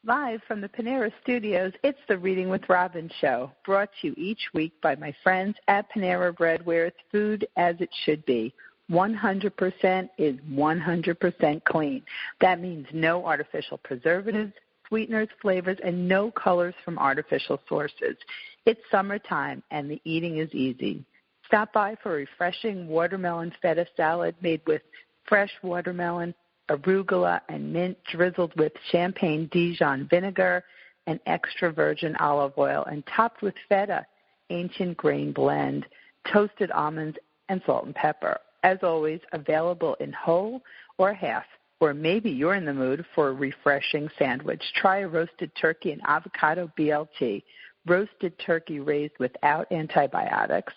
Live from the Panera Studios, it's the Reading with Robin show, brought to you each week by my friends at Panera Bread, where it's food as it should be. 100% is 100% clean. That means no artificial preservatives, sweeteners, flavors, and no colors from artificial sources. It's summertime, and the eating is easy. Stop by for a refreshing watermelon feta salad made with fresh watermelon, arugula, and mint, drizzled with champagne Dijon vinegar and extra virgin olive oil, and topped with feta, ancient grain blend, toasted almonds, and salt and pepper. As always, available in whole or half, or maybe you're in the mood for a refreshing sandwich. Try a roasted turkey and avocado BLT, roasted turkey raised without antibiotics,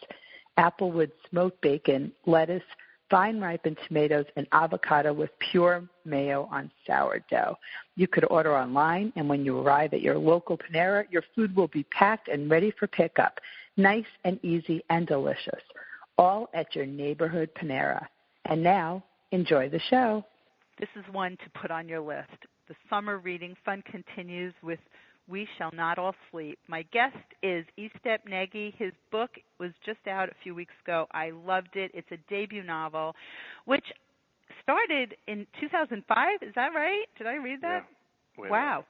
applewood smoked bacon, lettuce, fine ripened tomatoes, and avocado with pure mayo on sourdough. You could order online, and when you arrive at your local Panera, your food will be packed and ready for pickup. Nice and easy and delicious. All at your neighborhood Panera. And now, enjoy the show. This is one to put on your list. The summer reading fun continues with We Shall Not All Sleep. My guest is Estep Nagy. His book was just out a few weeks ago. I loved it. It's a debut novel, which started in 2005. Is that right? Did I read that? Yeah. Wow.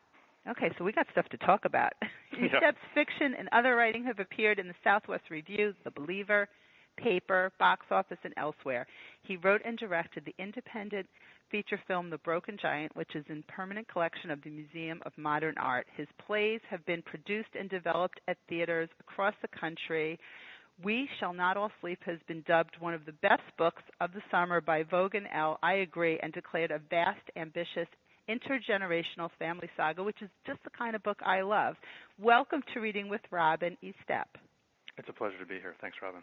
Okay, so we got stuff to talk about. Estep's fiction and other writing have appeared in the Southwest Review, The Believer, Paper, Box Office, and elsewhere. He wrote and directed the independent feature film The Broken Giant, which is in permanent collection of the Museum of Modern Art. His plays have been produced and developed at theaters across the country. We Shall Not All Sleep has been dubbed one of the best books of the summer by Vogue and Elle. I agree, and declared a vast, ambitious, intergenerational family saga, which is just the kind of book I love. Welcome to Reading with Robin, Estep. It's a pleasure to be here. Thanks, Robin.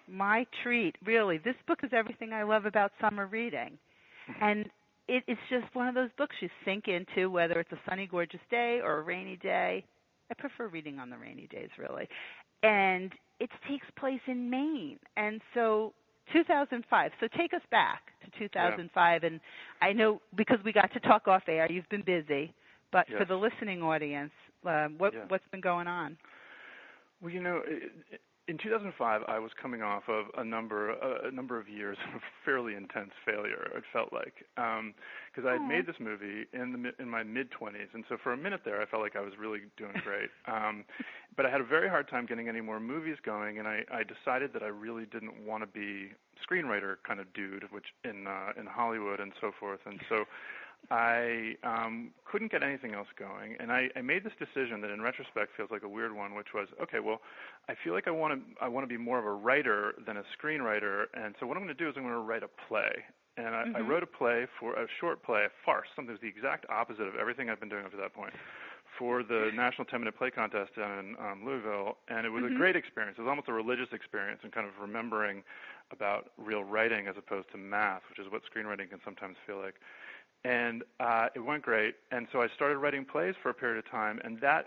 My treat, really. This book is everything I love about summer reading. And it's just one of those books you sink into, whether it's a sunny, gorgeous day or a rainy day. I prefer reading on the rainy days, really. And it takes place in Maine. And so 2005. So take us back to 2005. Yeah. And I know because we got to talk off air, you've been busy. But for the listening audience, what's been going on? Well, in 2005, I was coming off of a number of years of fairly intense failure. It felt like because I had made this movie in my mid-20s, and so for a minute there, I felt like I was really doing great. But I had a very hard time getting any more movies going, and I decided that I really didn't want to be screenwriter kind of dude, which in Hollywood and so forth, and so I couldn't get anything else going, and I made this decision that in retrospect feels like a weird one, which was, okay, well, I feel like I want to be more of a writer than a screenwriter, and so what I'm going to do is I'm going to write a play. And I wrote a play, for a short play, a farce, something that was the exact opposite of everything I've been doing up to that point, for the National 10-Minute Play Contest down in Louisville, and it was a great experience. It was almost a religious experience and kind of remembering about real writing as opposed to math, which is what screenwriting can sometimes feel like. And it went great, and so I started writing plays for a period of time,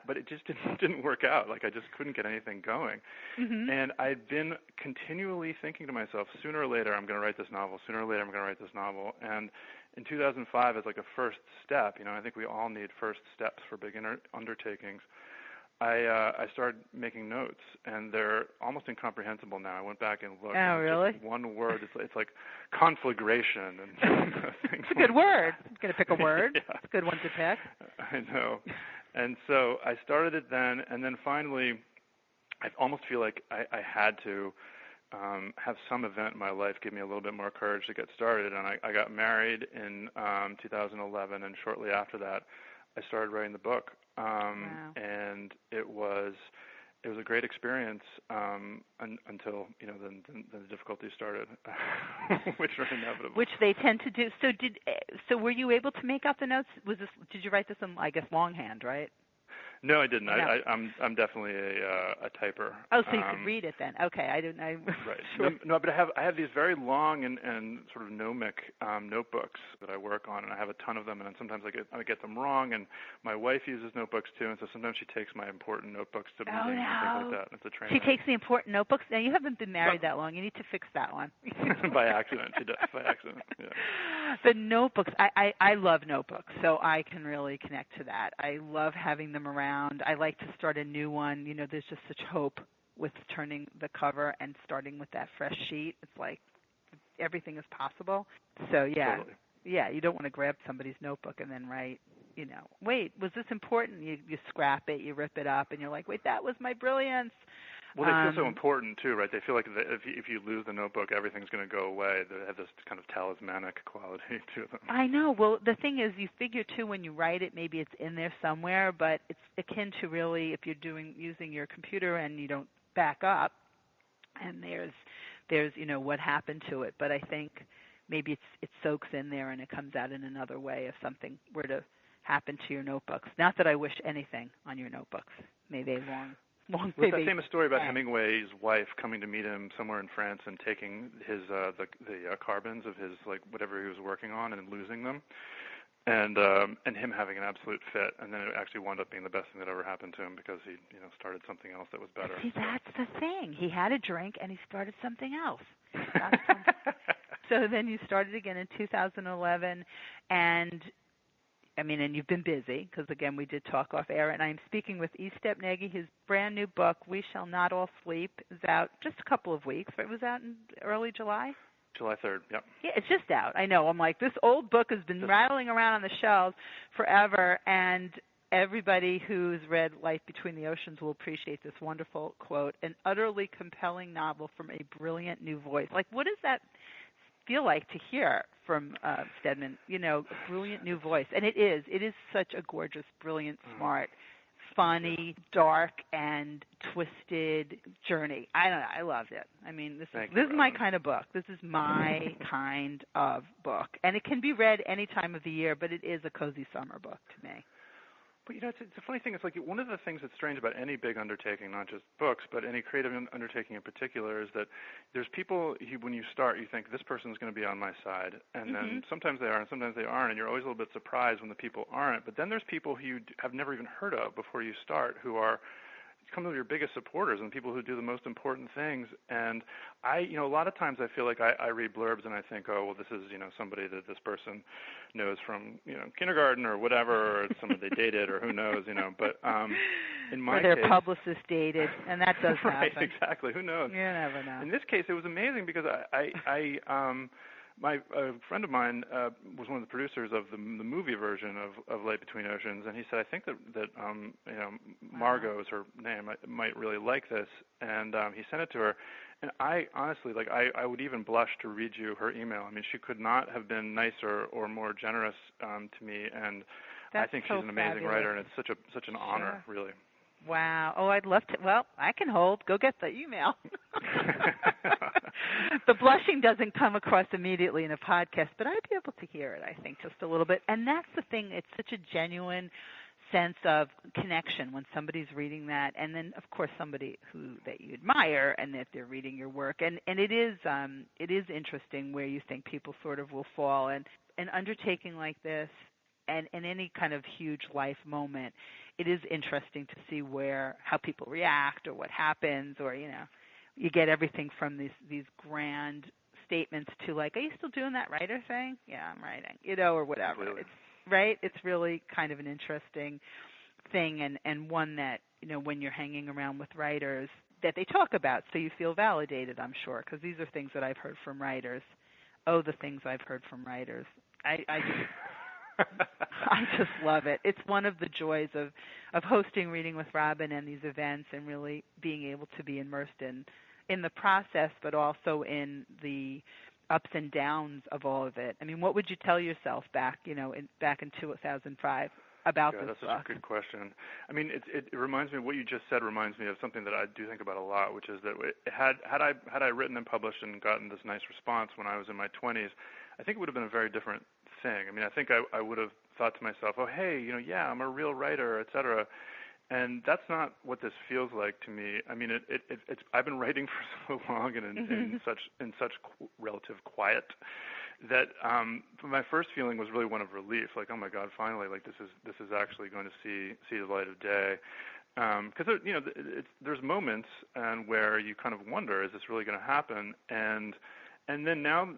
but it just didn't work out. Like I just couldn't get anything going. And I'd been continually thinking to myself, sooner or later I'm going to write this novel. Sooner or later I'm going to write this novel. And in 2005, as like a first step, I think we all need first steps for big undertakings. I started making notes, and they're almost incomprehensible now. I went back and looked. Oh, really? Just one word. It's like conflagration and It's a good word. I'm going to pick a word. Yeah. It's a good one to pick. I know. And so I started it then, and then finally I almost feel like I had to have some event in my life give me a little bit more courage to get started. And I got married in 2011, and shortly after that I started writing the book. And it was a great experience until the difficulties started, which are inevitable. Which they tend to do. So were you able to make out the notes? Did you write this in, I guess, longhand, right? No, I didn't. No. I'm definitely a typer. Oh, so you could read it then? Okay, I didn't. Right. Sure. No, but I have these very long and sort of gnomic notebooks that I work on, and I have a ton of them. And sometimes I get them wrong. And my wife uses notebooks too, and so sometimes she takes my important notebooks to meetings and things like that. And it's a train. She takes the important notebooks. Now you haven't been married that long. You need to fix that one. By accident, she does. By accident. Yeah. The notebooks, I love notebooks, so I can really connect to that. I love having them around. I like to start a new one. You know, there's just such hope with turning the cover and starting with that fresh sheet. It's like everything is possible. So, yeah. Totally. Yeah, you don't want to grab somebody's notebook and then write, you know, wait, was this important? You scrap it, you rip it up, and you're like, wait, that was my brilliance. Well, they feel so important, too, right? They feel like if you lose the notebook, everything's going to go away. They have this kind of talismanic quality to them. I know. Well, the thing is, you figure, too, when you write it, maybe it's in there somewhere, but it's akin to really if you're using your computer and you don't back up, and there's you know, what happened to it. But I think maybe it soaks in there and it comes out in another way if something were to happen to your notebooks. Not that I wish anything on your notebooks. May they long. There's that famous story about Hemingway's wife coming to meet him somewhere in France and taking his the carbons of his, like, whatever he was working on and losing them, and him having an absolute fit, and then it actually wound up being the best thing that ever happened to him because he, you know, started something else that was better. See, that's the thing. He had a drink and he started something else. So then you started again in 2011, and and you've been busy because, again, we did talk off air, and I'm speaking with Estep Nagy. His brand new book, We Shall Not All Sleep, is out just a couple of weeks. It was out in early July? July 3rd, yep. Yeah, it's just out. I know. I'm like, this old book has been rattling around on the shelves forever, and everybody who's read Life Between the Oceans will appreciate this wonderful quote, an utterly compelling novel from a brilliant new voice. Like, what does that feel like to hear from Stedman? You know, a brilliant new voice. And it is such a gorgeous, brilliant, smart, funny, dark, and twisted journey. I don't know. I loved it. I mean, this is my kind of book. This is my kind of book. And it can be read any time of the year, but it is a cozy summer book to me. But, you know, it's a funny thing. It's like one of the things that's strange about any big undertaking, not just books, but any creative undertaking in particular, is that there's people, when you start, you think, this person's going to be on my side. And then sometimes they are and sometimes they aren't, and you're always a little bit surprised when the people aren't. But then there's people who you have never even heard of before you start who are some of your biggest supporters and people who do the most important things. And a lot of times I feel like I read blurbs and I think, oh, well, this is, somebody that this person knows from, kindergarten or whatever, or it's somebody they dated or who knows, But in my case, their publicist dated, and that does happen. Right, exactly. Who knows? You never know. In this case, it was amazing because a friend of mine was one of the producers of the movie version of Light Between Oceans, and he said, I think that Margot is her name, might really like this, and he sent it to her. And I honestly, I would even blush to read you her email. I mean, she could not have been nicer or more generous to me, and I think she's an amazing writer, and it's such an honor, really. Wow. Oh, I'd love to. Well, I can hold. Go get the email. The blushing doesn't come across immediately in a podcast, but I'd be able to hear it, I think, just a little bit. And that's the thing. It's such a genuine sense of connection when somebody's reading that, and then, of course, somebody that you admire and that they're reading your work. And it is interesting where you think people sort of will fall. And an undertaking like this and in any kind of huge life moment, it is interesting to see how people react or what happens, or, you get everything from these grand statements to like, are you still doing that writer thing? Yeah, I'm writing, or whatever. Really? It's really kind of an interesting thing, and one that, when you're hanging around with writers, that they talk about, so you feel validated, I'm sure, because these are things that I've heard from writers. Oh, the things I've heard from writers. I just love it. It's one of the joys of hosting Reading with Robin and these events, and really being able to be immersed in the process, but also in the ups and downs of all of it. I mean, what would you tell yourself back in 2005 about this that's book? Such a good question. I mean, it reminds me, what you just said reminds me of something that I do think about a lot, which is that had I written and published and gotten this nice response when I was in my 20s, I think it would have been a very different thing. I mean, I think I would have thought to myself, oh, hey, yeah, I'm a real writer, et cetera. And that's not what this feels like to me. I mean, it's I've been writing for so long and in such relative quiet that my first feeling was really one of relief, like, oh my God, finally, like this is actually going to see the light of day. Because there's moments where you kind of wonder, is this really going to happen? And And then I'm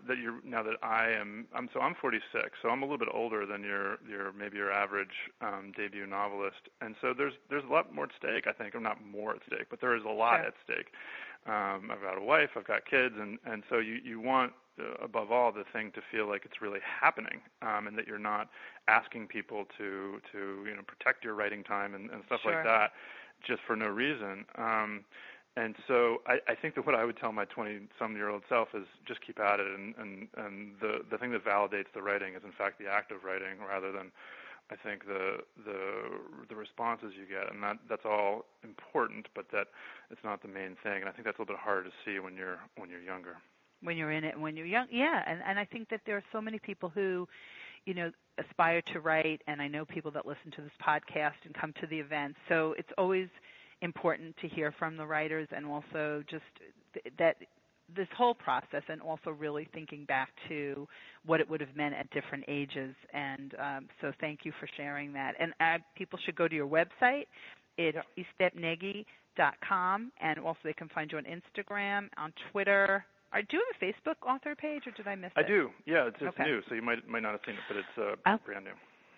46, so I'm a little bit older than your average debut novelist, and so there's a lot more at stake, I think, or not more at stake, but there is a lot at stake. I've got a wife, I've got kids, and so you want above all the thing to feel like it's really happening, and that you're not asking people to protect your writing time and stuff like that just for no reason. And so I think that what I would tell my 20-some-year-old self is just keep at it, and the thing that validates the writing is in fact the act of writing rather than, I think, the responses you get, and that's all important, but that it's not the main thing. And I think that's a little bit harder to see when you're younger. When you're in it, when you're young, yeah. And I think that there are so many people who, aspire to write, and I know people that listen to this podcast and come to the events. So it's always important to hear from the writers, and also just that this whole process, and also really thinking back to what it would have meant at different ages. And so thank you for sharing that. And people should go to your website. It's estepnegy.com, and also they can find you on Instagram, on Twitter. Do you have a Facebook author page, or did I miss it? I do. Yeah, it's new, so you might not have seen it, but it's brand new.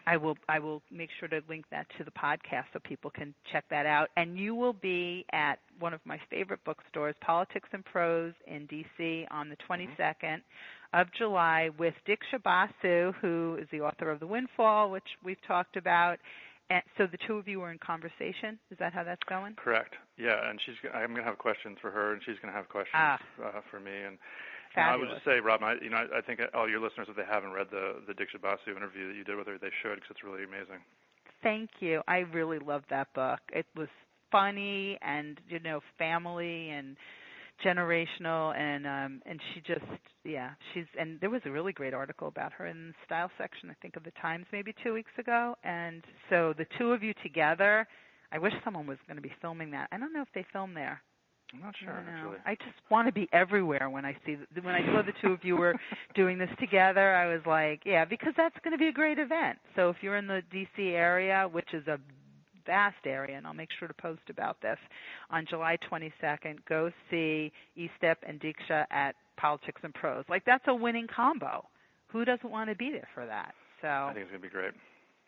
I will make sure to link that to the podcast so people can check that out. And you will be at one of my favorite bookstores, Politics and Prose in D.C. on the 22nd of July with Diksha Basu, who is the author of The Windfall, which we've talked about. And so the two of you are in conversation. Is that how that's going? Correct. Yeah, and I'm going to have questions for her, and she's going to have questions for me. And I would just say, Rob, I think all your listeners, if they haven't read the Diksha Basu interview that you did with her, they should, because it's really amazing. Thank you. I really loved that book. It was funny and family and generational, and she just and there was a really great article about her in the style section, I think, of the Times maybe 2 weeks ago. And so the two of you together, I wish someone was going to be filming that. I don't know if they film there. I'm not sure, actually. I just want to be everywhere when I saw the two of you were doing this together. I was like, yeah, because that's going to be a great event. So if you're in the D.C. area, which is a vast area, and I'll make sure to post about this, on July 22nd, go see Estep and Diksha at Politics and Prose. Like, that's a winning combo. Who doesn't want to be there for that? So I think it's going to be great.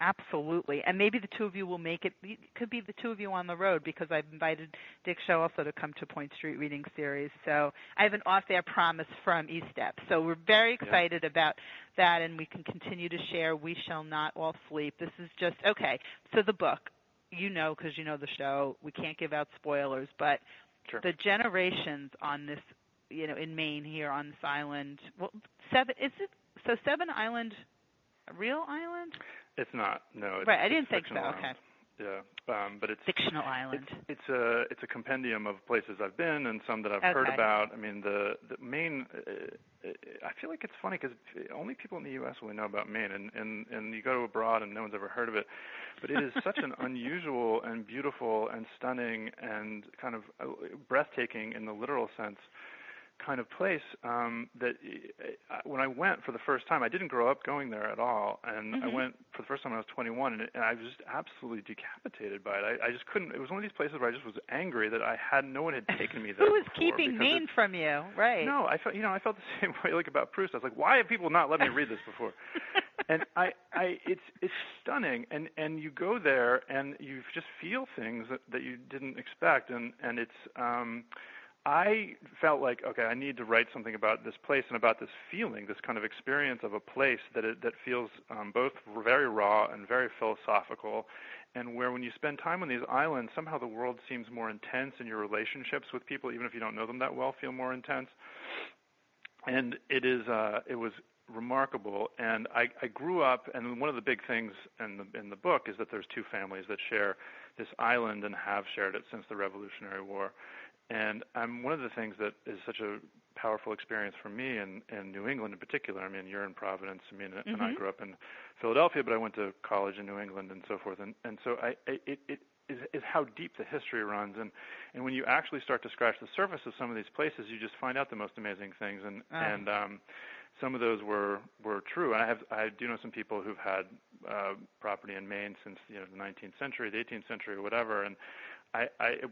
Absolutely. And maybe the two of you will make it. It could be the two of you on the road, because I've invited Diksha also to come to Point Street Reading Series. So I have an off-air promise from Estep. So we're very excited about that, and we can continue to share We Shall Not All Sleep. This is just, okay, so the book, because you know the show, we can't give out spoilers, but the generations on this, in Maine here on this island, Seven Island a real island? It's not. No. Right. I didn't think so. Island. Okay. Yeah, but it's fictional island. It's a compendium of places I've been and some that I've heard about. I mean, the Maine. I feel like it's funny because only people in the U.S. really know about Maine, and you go abroad and no one's ever heard of it. But it is such an unusual and beautiful and stunning and kind of breathtaking in the literal sense kind of place that when I went for the first time, I didn't grow up going there at all, and I went for the first time when I was 21, and I was just absolutely decapitated by it. I just couldn't. It was one of these places where I just was angry that no one had taken me there. Who was keeping Maine from you? Right. No, I felt the same way like about Proust. I was like, why have people not let me read this before? And it's stunning, and you go there and you just feel things that you didn't expect, and it's. I felt like, okay, I need to write something about this place and about this feeling, this kind of experience of a place that feels both very raw and very philosophical, and where when you spend time on these islands, somehow the world seems more intense, and your relationships with people, even if you don't know them that well, feel more intense. And it was remarkable. And I grew up, and one of the big things in the book is that there's two families that share this island and have shared it since the Revolutionary War. And one of the things that is such a powerful experience for me in New England in particular. I mean, you're in Providence. I mean, and I grew up in Philadelphia, but I went to college in New England and so forth. And so it is how deep the history runs. And when you actually start to scratch the surface of some of these places, you just find out the most amazing things. And some of those were true. And I do know some people who've had property in Maine since the 19th century, the 18th century, or whatever. And I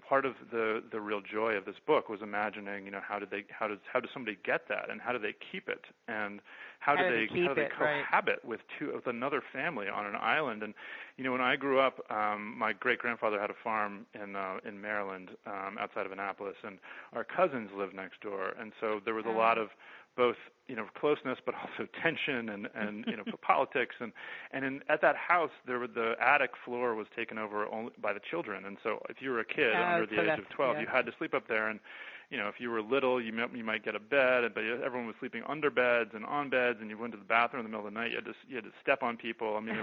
part of the real joy of this book was imagining, how does somebody get that, and how do they keep it, and how do they cohabit with another family on an island. And when I grew up, my great grandfather had a farm in Maryland, outside of Annapolis, and our cousins lived next door, and so there was a lot of both closeness, but also tension and politics, and at that house the attic floor was taken over only by the children, and so if you were a kid under the age of 12, you had to sleep up there, and if you were little, you might get a bed, but everyone was sleeping under beds and on beds, and you went to the bathroom in the middle of the night, you had to step on people. I mean,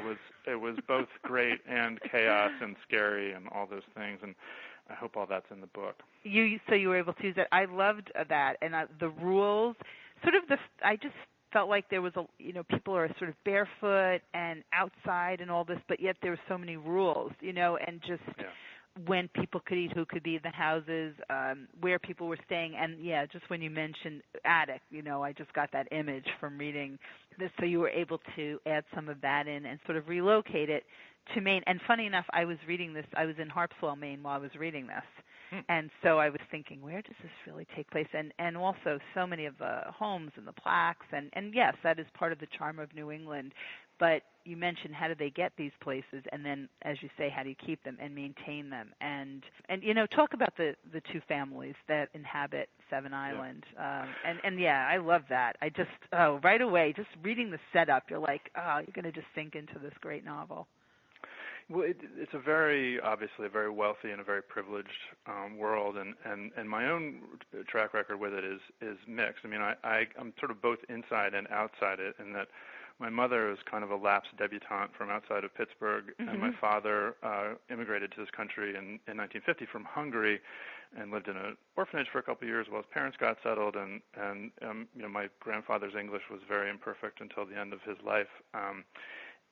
it was both great and chaos and scary and all those things, and I hope all that's in the book. So you were able to use that. I loved that, and the rules. I just felt like there was people are sort of barefoot and outside and all this, but yet there were so many rules, and just when people could eat, who could be in the houses, where people were staying, and just when you mentioned attic, I just got that image from reading this. So you were able to add some of that in and sort of relocate it to Maine. And funny enough, I was reading this. I was in Harpswell, Maine, while I was reading this. And so I was thinking, where does this really take place? And also so many of the homes and the plaques. And yes, that is part of the charm of New England. But you mentioned, how do they get these places? And then, as you say, how do you keep them and maintain them? And talk about the two families that inhabit Seven Island. I love that. I just, right away, just reading the setup, you're like, you're going to just sink into this great novel. Well, it's obviously a very wealthy and a very privileged world, and my own track record with it is mixed. I mean, I'm sort of both inside and outside it, in that my mother is kind of a lapsed debutante from outside of Pittsburgh, and my father immigrated to this country in 1950 from Hungary, and lived in an orphanage for a couple of years while his parents got settled, and my grandfather's English was very imperfect until the end of his life.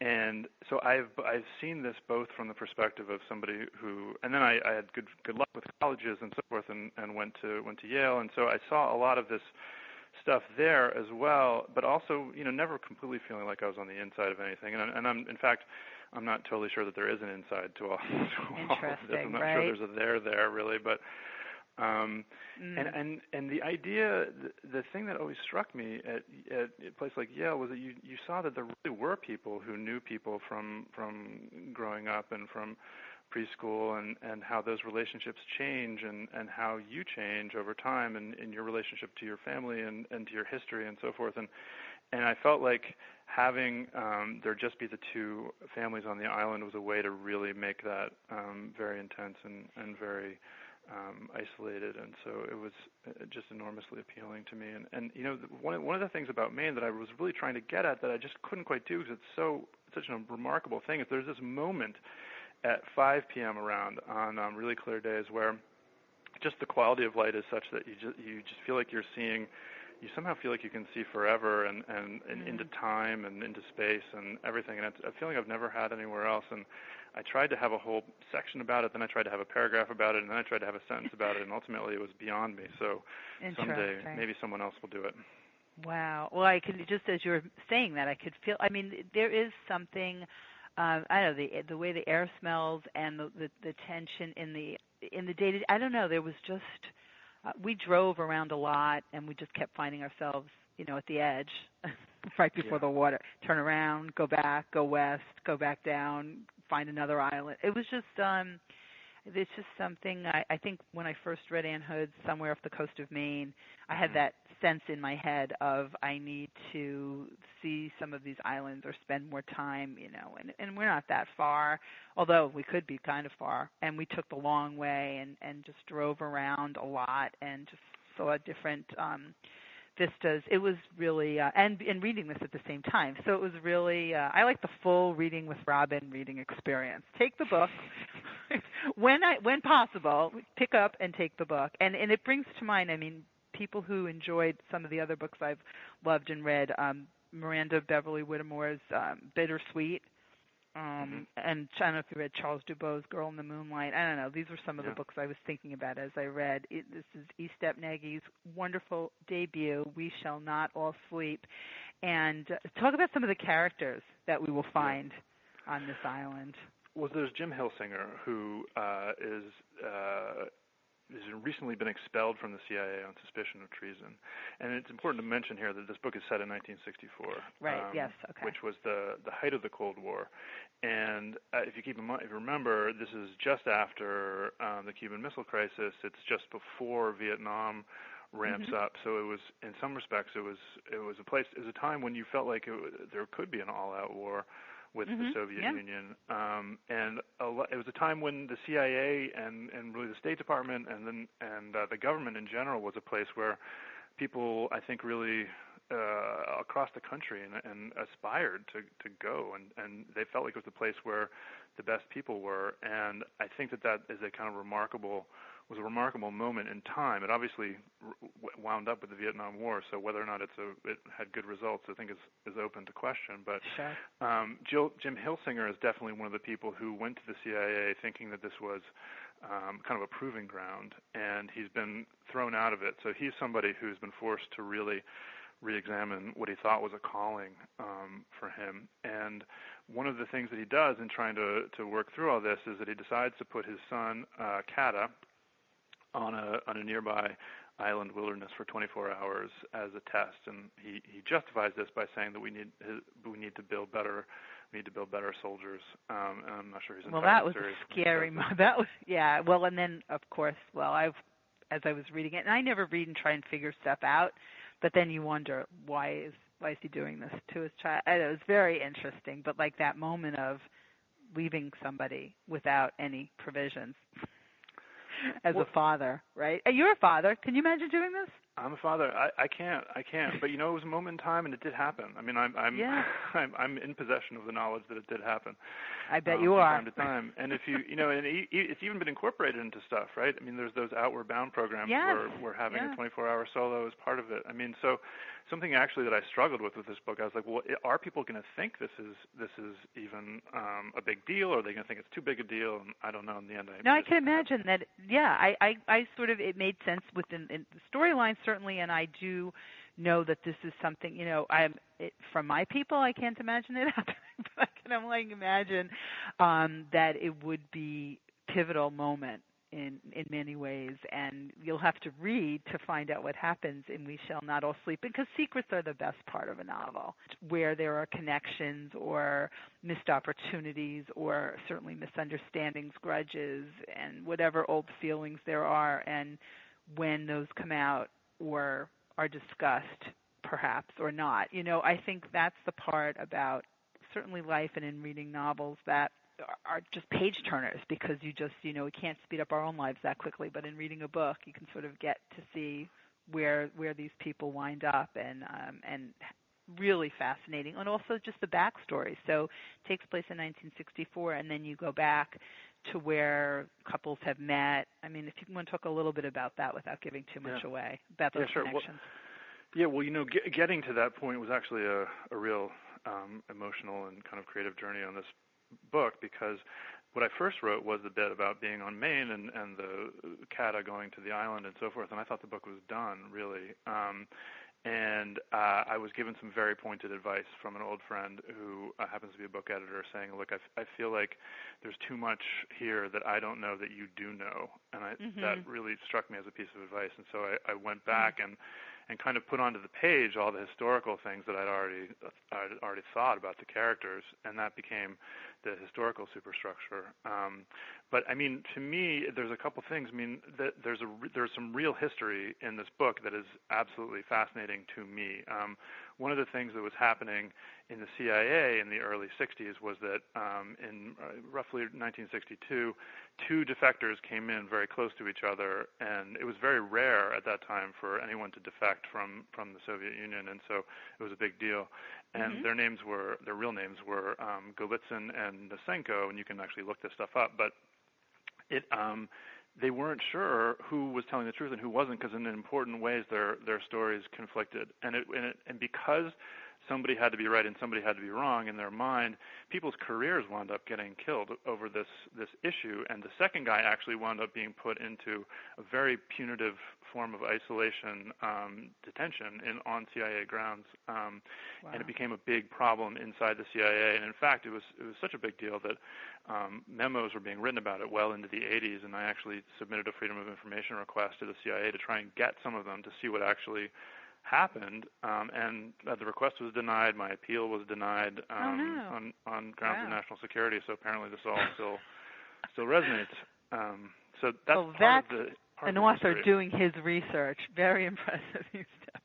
And so I've seen this both from the perspective of somebody who, and then I had good luck with colleges and so forth, and went to Yale, and so I saw a lot of this stuff there as well, but also never completely feeling like I was on the inside of anything. And I'm not totally sure that there is an inside to all of this. I'm not sure there's a there really, but. And the idea, the thing that always struck me at a place like Yale was that you saw that there really were people who knew people from growing up and from preschool, and how those relationships change, and how you change over time, and in your relationship to your family and to your history and so forth. And I felt like having there just be the two families on the island was a way to really make that very intense and very isolated, and so it was just enormously appealing to me. And one of the things about Maine that I was really trying to get at that I just couldn't quite do, because it's such a remarkable thing, is there's this moment at 5 p.m. around on really clear days where just the quality of light is such that you just feel like you somehow feel like you can see forever and into time and into space and everything, and it's a feeling I've never had anywhere else. And I tried to have a whole section about it, then I tried to have a paragraph about it, and then I tried to have a sentence about it, and ultimately it was beyond me. So someday maybe someone else will do it. Wow. Well, I could, just as you were saying that, I could feel, there is something, I don't know, the way the air smells and the tension in the day-to-day, I don't know, there was just, we drove around a lot, and we just kept finding ourselves, at the edge right before the water. Turn around, go back, go west, go back down, find another island. It was just, it's just something, I think when I first read Ann Hood's Somewhere Off the Coast of Maine, I had that sense in my head of I need to see some of these islands or spend more time, and we're not that far, although we could be kind of far. And we took the long way and just drove around a lot and just saw different vistas. It was really, and reading this at the same time. So it was really, I like the full Reading with Robin reading experience. Take the book. When possible, pick up and take the book. And it brings to mind, people who enjoyed some of the other books I've loved and read, Miranda Beverly Whittemore's Bittersweet. And I don't know if you read Charles Dubow's Girl in the Moonlight. I don't know. These were some of the books I was thinking about as I read. This is Estep Nagy's wonderful debut, We Shall Not All Sleep. And talk about some of the characters that we will find on this island. Well, there's Jim Hilsinger, who has recently been expelled from the CIA on suspicion of treason. And it's important to mention here that this book is set in 1964. Right, yes, okay. Which was the height of the Cold War. And if you keep in mind, if you remember, this is just after the Cuban Missile Crisis. It's just before Vietnam ramps up. So it was, in some respects, it was a time when you felt like there could be an all-out war with the Soviet Union, and it was a time when the CIA and really the State Department and the government in general was a place where people, I think, really across the country and aspired to go, and they felt like it was the place where the best people were, and I think that is a kind of remarkable moment in time. It obviously wound up with the Vietnam War, so whether or not it had good results, I think is open to question. But Jim Hilsinger is definitely one of the people who went to the CIA thinking that this was kind of a proving ground, and he's been thrown out of it. So he's somebody who's been forced to really re-examine what he thought was a calling for him. And one of the things that he does in trying to work through all this is that he decides to put his son, Kata, on a nearby island wilderness for 24 hours as a test, and he justifies this by saying that we need to build better soldiers. And I'm not sure he's entirely that was serious. A scary. That was Well, and then of course, as I was reading it, and I never read and try and figure stuff out, but then you wonder why is he doing this to his child? It was very interesting, but like that moment of leaving somebody without any provisions. As a father, right? You're a father. Can you imagine doing this? I'm a father. I can't. But it was a moment in time, and it did happen. I mean, I'm in possession of the knowledge that it did happen. I bet you are. From time to time, and if it's even been incorporated into stuff, right? I mean, there's those Outward Bound programs where having a 24-hour solo is part of it. I mean, so something actually that I struggled with this book, I was like, well, are people going to think this is even a big deal, or are they going to think it's too big a deal? And I don't know. In the end, I can imagine that. Yeah, I sort of, it made sense within the storyline certainly, and I do know that this is something. From my people, I can't imagine it happening, but I can only imagine that it would be a pivotal moment in many ways, and you'll have to read to find out what happens in We Shall Not All Sleep, because secrets are the best part of a novel, where there are connections or missed opportunities or certainly misunderstandings, grudges, and whatever old feelings there are, and when those come out or are discussed, perhaps, or not. I think that's the part about certainly life and in reading novels that are just page turners, because you just, we can't speed up our own lives that quickly, but in reading a book, you can sort of get to see where these people wind up, and really fascinating, and also just the backstory. So it takes place in 1964, and then you go back to where couples have met. I mean, if you want to talk a little bit about that without giving too much away, about those connections. Getting to that point was actually a real emotional and kind of creative journey on this book, because what I first wrote was the bit about being on Maine and the Kata going to the island and so forth, and I thought the book was done, really. And I was given some very pointed advice from an old friend who happens to be a book editor, saying, look, I feel like there's too much here that I don't know that you do know. And that really struck me as a piece of advice. And so I went back and kind of put onto the page all the historical things that I'd already thought about the characters, and that became the historical superstructure. But I mean, to me, there's a couple things. I mean, there's some real history in this book that is absolutely fascinating to me. One of the things that was happening in the CIA in the early 60s was that in roughly 1962, two defectors came in very close to each other, and it was very rare at that time for anyone to defect from the Soviet Union, and so it was a big deal. And their real names were Golitsyn and Nosenko, and you can actually look this stuff up, but they weren't sure who was telling the truth and who wasn't, because in important ways their stories conflicted, and because somebody had to be right and somebody had to be wrong in their mind, people's careers wound up getting killed over this issue. And the second guy actually wound up being put into a very punitive form of isolation detention on CIA grounds. Wow. And it became a big problem inside the CIA. And in fact, it was such a big deal that memos were being written about it well into the 80s, and I actually submitted a Freedom of Information request to the CIA to try and get some of them to see what actually happened, and the request was denied. My appeal was denied on grounds of national security. So apparently, this all still resonates. So that's part of an author doing his research. Very impressive, Estep.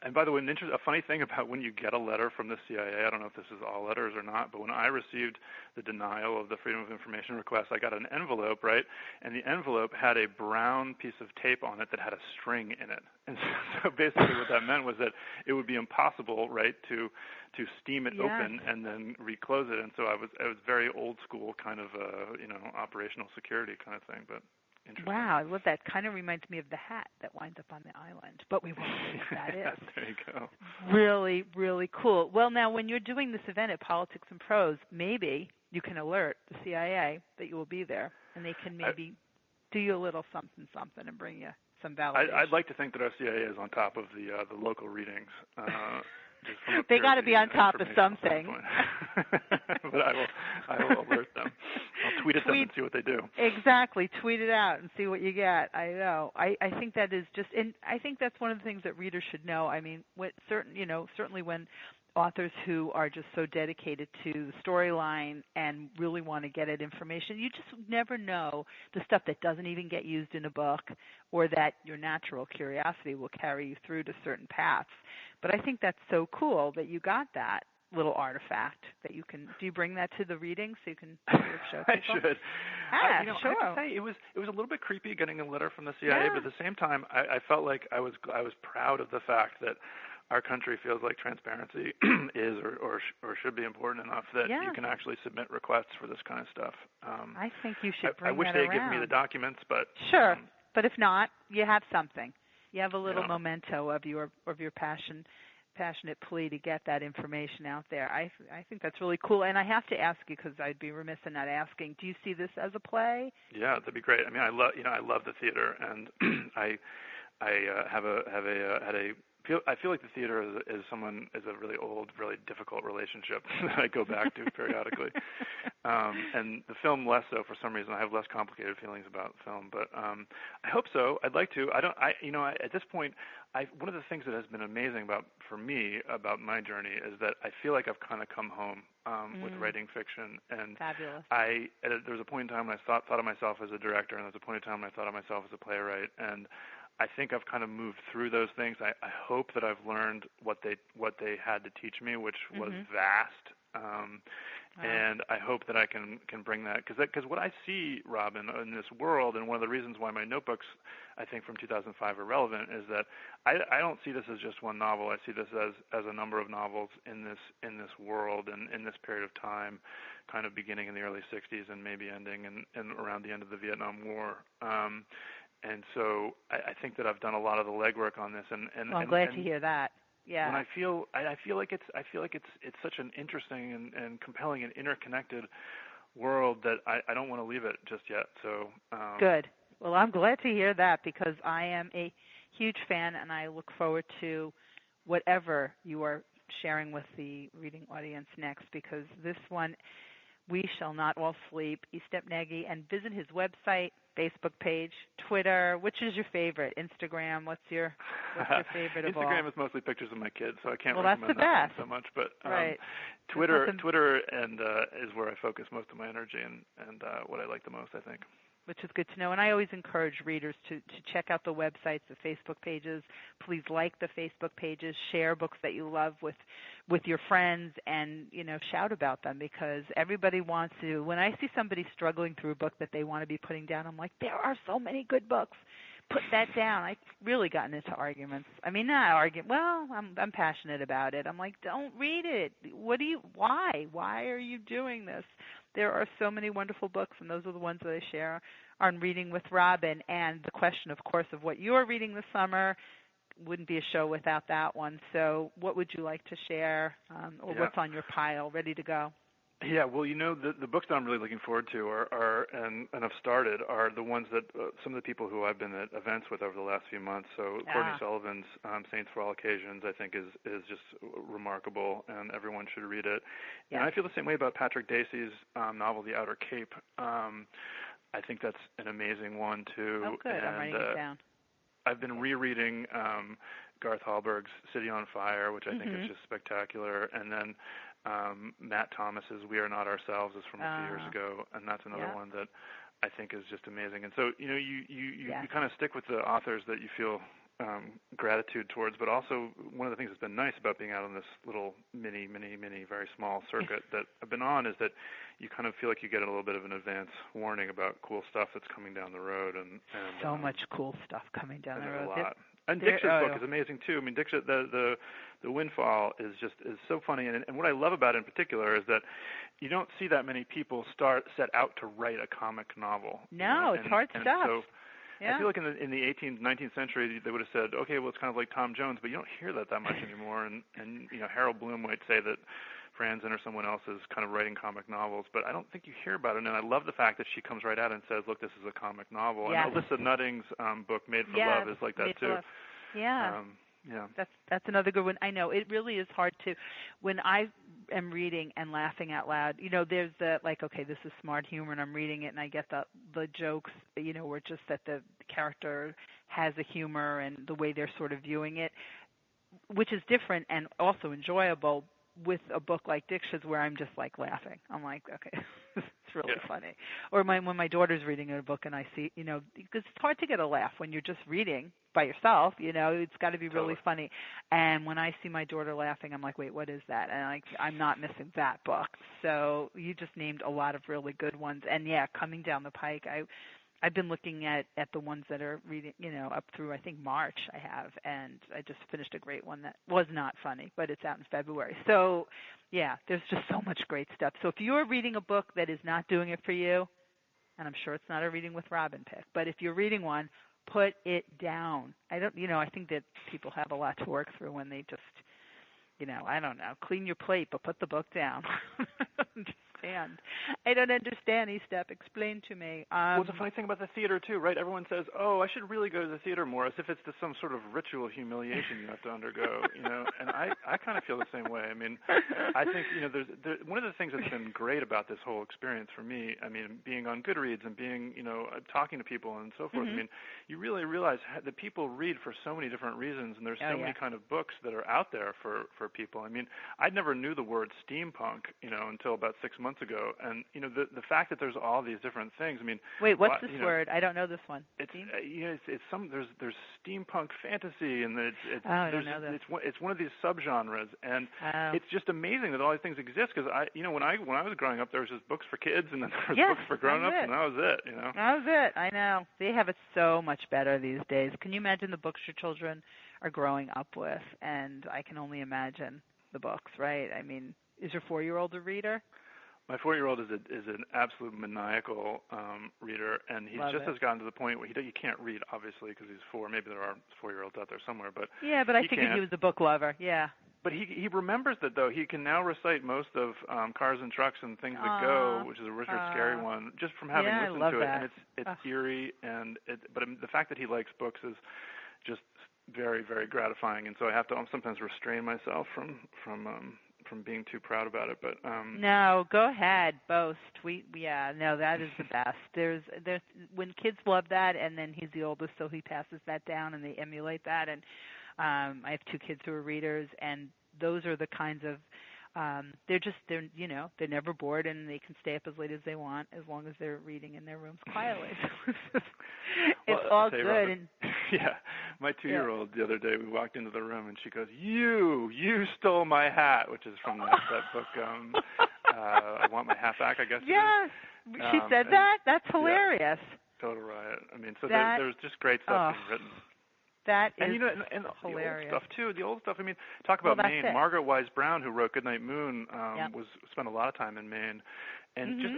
And by the way, a funny thing about when you get a letter from the CIA, I don't know if this is all letters or not, but when I received the denial of the Freedom of Information request, I got an envelope, right? And the envelope had a brown piece of tape on it that had a string in it. And so basically what that meant was that it would be impossible, right, to steam it open and then reclose it. And so it was very old school kind of, operational security kind of thing, but wow, I love that. Kind of reminds me of the hat that winds up on the island, but we won't see what that is. There you go. Really, really cool. Well, now, when you're doing this event at Politics and Prose, maybe you can alert the CIA that you will be there, and they can maybe do you a little something and bring you some validation. I'd like to think that our CIA is on top of the local readings. They got to be on top of something. But I will alert them. I'll tweet at them and see what they do. Exactly. Tweet it out and see what you get. I know. I think that is just, and I think that's one of the things that readers should know. I mean, certainly when authors who are just so dedicated to the storyline and really want to get at information, you just never know the stuff that doesn't even get used in a book, or that your natural curiosity will carry you through to certain paths. But I think that's so cool that you got that little artifact that you can. Do you bring that to the reading so you can show people? I should. Sure. I have to say it was a little bit creepy getting a letter from the CIA, but at the same time, I felt like I was proud of the fact that our country feels like transparency is or should be important enough that you can actually submit requests for this kind of stuff. I think you should bring I wish that they'd around. give me the documents, but sure. But if not, you have something. You have a little memento of your passionate plea to get that information out there. I think that's really cool. And I have to ask you, because I'd be remiss in not asking, do you see this as a play? Yeah, that'd be great. I mean, I love the theater, and I feel like the theater is a really old, really difficult relationship that I go back to periodically. And the film less so for some reason. I have less complicated feelings about film, but I hope so. I'd like to. At this point, one of the things that has been amazing for me about my journey is that I feel like I've kind of come home with writing fiction. And fabulous. There was a point in time when I thought of myself as a director, and there was a point in time when I thought of myself as a playwright, and I think I've kind of moved through those things. I hope that I've learned what they had to teach me, which was vast. And I hope that I can bring that, because what I see, Robin, in this world, and one of the reasons why my notebooks, I think, from 2005 are relevant, is that I don't see this as just one novel. I see this as a number of novels in this world and in this period of time, kind of beginning in the early 60s and maybe ending in around the end of the Vietnam War. And so I think that I've done a lot of the legwork on this, and I'm glad to hear that. Yeah. When I feel like it's such an interesting and compelling and interconnected world that I don't want to leave it just yet. So good. Well, I'm glad to hear that, because I am a huge fan, and I look forward to whatever you are sharing with the reading audience next, because this one, we shall not all sleep. Estep Nagy, and visit his website, Facebook page, Twitter. Which is your favorite? Instagram? What's your favorite of all? Instagram is mostly pictures of my kids, so I can't recommend that's the that best. So much. But right. Twitter and is where I focus most of my energy and what I like the most, I think. Which is good to know. And I always encourage readers to check out the websites, the Facebook pages. Please like the Facebook pages, share books that you love with your friends, and, shout about them, because everybody wants to. When I see somebody struggling through a book that they want to be putting down, I'm like, there are so many good books. Put that down. I've really gotten into arguments. I mean, not argument. Well, I'm passionate about it. I'm like, don't read it. Why? Why are you doing this? There are so many wonderful books, and those are the ones that I share on Reading with Robin. And the question, of course, of what you're reading this summer, wouldn't be a show without that one. So what would you like to share, or what's on your pile, ready to go? Yeah, well, the books that I'm really looking forward to and I've started are the ones that some of the people who I've been at events with over the last few months. So Courtney Sullivan's Saints for All Occasions, I think, is just remarkable, and everyone should read it. Yeah. And I feel the same way about Patrick Dacey's novel, The Outer Cape. I think that's an amazing one too. Oh, good. I'm writing it down. I've been rereading Garth Hallberg's City on Fire, which I think is just spectacular, and then Matt Thomas's We Are Not Ourselves is from a few years ago, and that's another one that I think is just amazing. And so, you kind of stick with the authors that you feel gratitude towards, but also one of the things that's been nice about being out on this little mini, very small circuit that I've been on is that you kind of feel like you get a little bit of an advance warning about cool stuff that's coming down the road. And so much cool stuff coming down the road. A lot. And Dix's book is amazing too. I mean, Dix, the Windfall is so funny, and what I love about it in particular is that you don't see that many people set out to write a comic novel. No, it's hard stuff. So I feel like in the 18th, 19th century they would have said, okay, well, it's kind of like Tom Jones, but you don't hear that much anymore. And Harold Bloom might say that Franzen or someone else is kind of writing comic novels, but I don't think you hear about it. And I love the fact that she comes right out and says, look, this is a comic novel. Yes. And Alyssa Nutting's book, Made for Love, is like that too. Yeah. That's another good one. I know it really is hard to, when I am reading and laughing out loud, there's the okay, this is smart humor and I'm reading it and I get the jokes, where just that the character has a humor and the way they're sort of viewing it, which is different and also enjoyable with a book like Dix's where I'm just laughing. I'm like, okay, it's really funny. Or when my daughter's reading a book and I see, because it's hard to get a laugh when you're just reading by yourself, it's got to be really funny. And when I see my daughter laughing, I'm like, wait, what is that? And I'm not missing that book. So you just named a lot of really good ones. And coming down the pike, I've been looking at the ones that are reading, up through, I think, March I have, and I just finished a great one that was not funny, but it's out in February. So, there's just so much great stuff. So if you're reading a book that is not doing it for you, and I'm sure it's not a Reading with Robin pick, but if you're reading one, put it down. I think that people have a lot to work through when they just, I don't know, clean your plate, but put the book down. I don't understand, Estep. Explain to me. Well, it's a funny thing about the theater, too, right? Everyone says, oh, I should really go to the theater more, as if it's some sort of ritual humiliation you have to undergo, And I kind of feel the same way. I mean, I think, one of the things that's been great about this whole experience for me, I mean, being on Goodreads and being, talking to people and so forth, I mean, you really realize that people read for so many different reasons, and there's so many kind of books that are out there for people. I mean, I never knew the word steampunk, until about 6 months ago, and the fact that there's all these different things. I mean, wait, what's this word? I don't know this one. It's it's some there's steampunk fantasy, and it's one of these subgenres, and it's just amazing that all these things exist. Because when I was growing up, there was just books for kids, and then there was books for grown-ups, and that was it. That was it. I know they have it so much better these days. Can you imagine the books your children are growing up with? And I can only imagine the books, right? I mean, is your 4-year-old a reader? My 4-year-old is an absolute maniacal reader, and he has gotten to the point where he can't read, obviously, because he's 4. Maybe there are 4-year-olds out there somewhere, but but I figured he was a book lover. Yeah. But he remembers that, though. He can now recite most of Cars and Trucks and Things That Go, which is a Richard Scarry one, just from having listened to it. And it's eerie, but the fact that he likes books is just very, very gratifying. And so I have to sometimes restrain myself from being too proud about it, but no, go ahead, boast. That is the best. There's when kids love that, and then he's the oldest, so he passes that down, and they emulate that. And I have 2 kids who are readers, and those are the kinds of they're never bored, and they can stay up as late as they want as long as they're reading in their rooms quietly. It's all good. Robin, my 2-year-old the other day, we walked into the room and she goes, "You stole my hat," which is from that book. I Want My Hat Back, I guess. Yes, she said that. That's hilarious. Total riot. I mean, so there's just great stuff being written. That is and hilarious. The old stuff too. The old stuff. I mean, talk about Maine. Margaret Wise Brown, who wrote Goodnight Moon, spent a lot of time in Maine, And just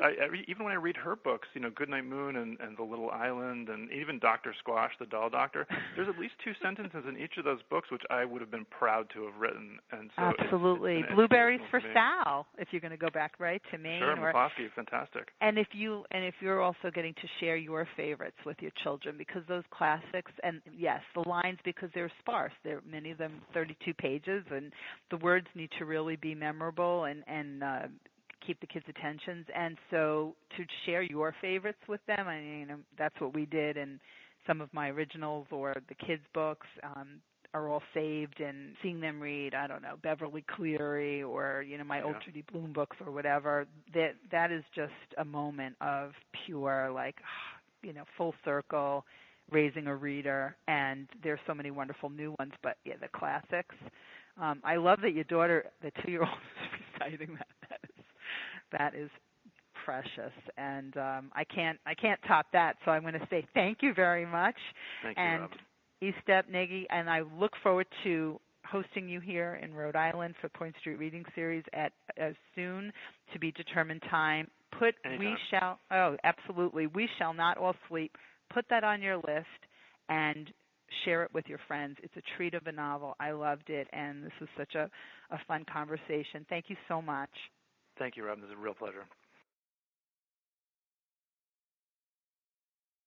even when I read her books, Goodnight Moon and The Little Island, and even Dr. Squash, the Doll Doctor, there's at least 2 sentences in each of those books which I would have been proud to have written. And so absolutely, Blueberries for Sal, if you're going to go back to Maine. Sure, McCloskey is fantastic. And if you're also getting to share your favorites with your children, because those classics, and yes, the lines, because they're sparse. There many of them 32 pages, and the words need to really be memorable and keep the kids' attentions. And so to share your favorites with them, I mean, that's what we did. And some of my originals or the kids' books are all saved, and seeing them read, I don't know, Beverly Cleary or, my old Judy Blume books or whatever, that is just a moment of pure, full circle, raising a reader. And there's so many wonderful new ones, but the classics. I love that your daughter, the 2-year-old, is reciting that. That is precious, and I can't top that. So I'm going to say thank you very much. Thank you, and Robin. Estep, Nagy, and I look forward to hosting you here in Rhode Island for Point Street Reading Series at a soon to be determined time. Absolutely. We shall not all sleep. Put that on your list and share it with your friends. It's a treat of a novel. I loved it, and this was such a fun conversation. Thank you so much. Thank you, Robin. This is a real pleasure.